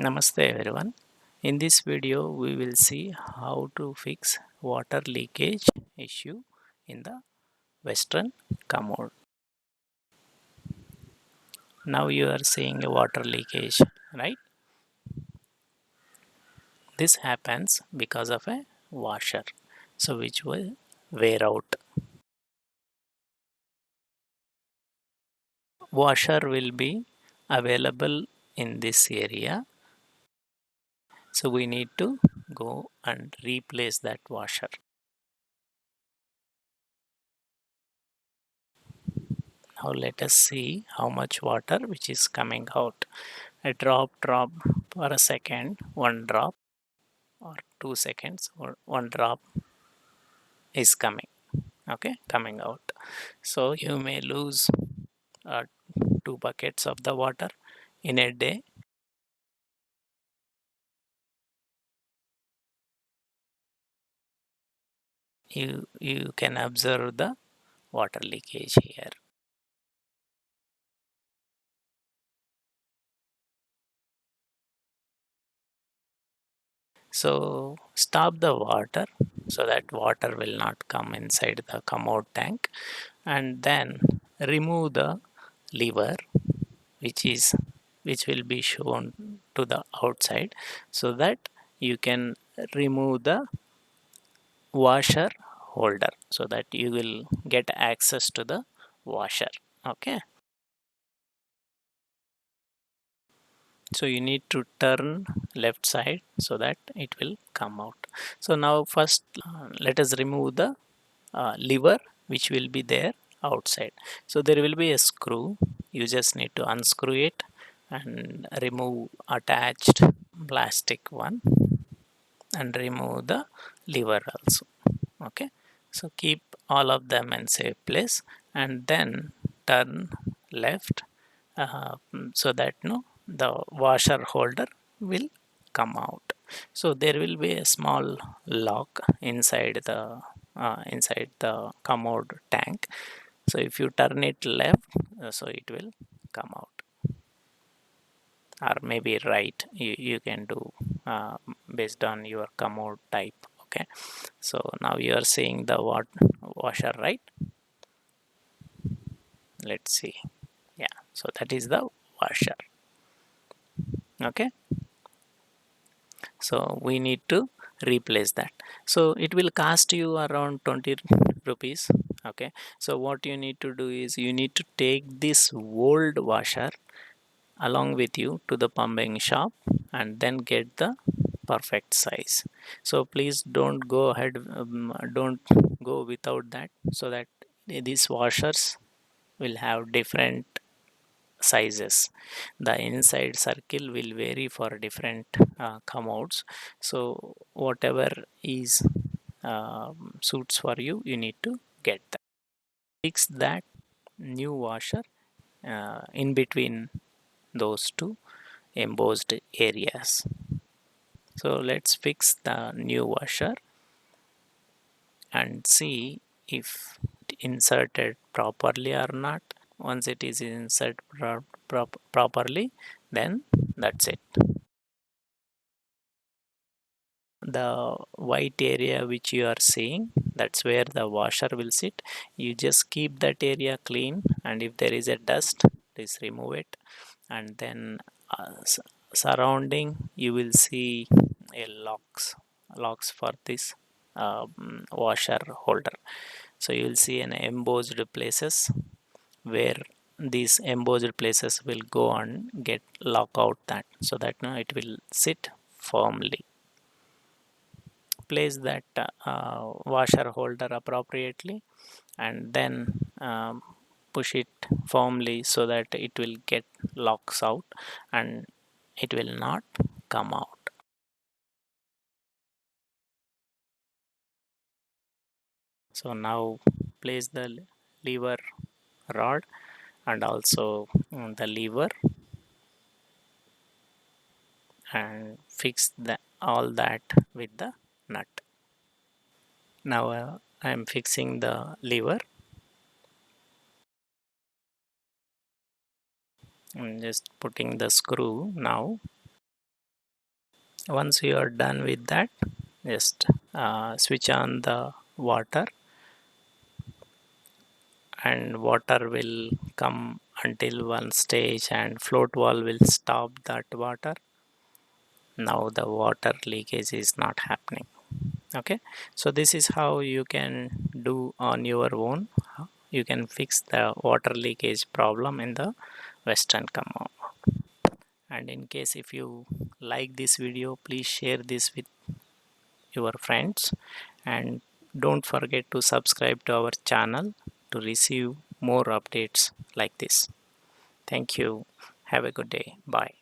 Namaste everyone. In this video we will see how to fix water leakage issue in the western commode. Now you are seeing a water leakage, right? This happens because of a washer, so which will wear out. Washer will be available in this area, so we need to go and replace that washer. Now let us see how much water which is coming out. A drop for a second, one drop or 2 seconds, or one drop is coming, okay, coming out. So you may lose uh, 2 buckets of the water in a day. You can observe the water leakage here. So stop the water so that water will not come inside the commode tank, and then remove the lever which is which will be shown to the outside, so that you can remove the washer holder, so that you will get access to the washer. Okay, so you need to turn left side so that it will come out. So now first let us remove the lever which will be there outside. So there will be a screw, you just need to unscrew it and remove attached plastic one, and remove the lever also. Okay, so keep all of them in safe place, and then turn left, so that no, the washer holder will come out. So there will be a small lock inside the commode tank. So if you turn it left, so it will come out, or maybe right, you can do uh, based on your commode type. Okay, so now you are seeing the washer, right? Let's see. Yeah, so that is the washer. Okay, so we need to replace that. So it will cost you around 20 rupees. Okay, so what you need to do is you need to take this old washer along with you to the plumbing shop, and then get the perfect size. So please don't go ahead, don't go without that, so that these washers will have different sizes. The inside circle will vary for different commodes. So whatever is suits for you, you need to get that. Fix that new washer in between those two embossed areas. So let's fix the new washer and see if it inserted properly or not. Once it is inserted properly, then that's it. The white area which you are seeing, that's where the washer will sit. You just keep that area clean, and if there is a dust, please remove it. And then surrounding you will see a locks for this washer holder. So you will see an embossed places where these embossed places will go and get lock out that, so that now it will sit firmly. Place that washer holder appropriately, and then push it firmly so that it will get locks out and it will not come out. So now place the lever rod, and also the lever, and fix all that with the nut. Now I am fixing the lever. I'm just putting the screw now. Once you are done with that, just switch on the water, and water will come until one stage and float wall will stop that water. Now the water leakage is not happening. Okay, so this is how you can do on your own. You can fix the water leakage problem in the western commode. And in case if you like this video, please share this with your friends, and don't forget to subscribe to our channel to receive more updates like this. Thank you. Have a good day. Bye.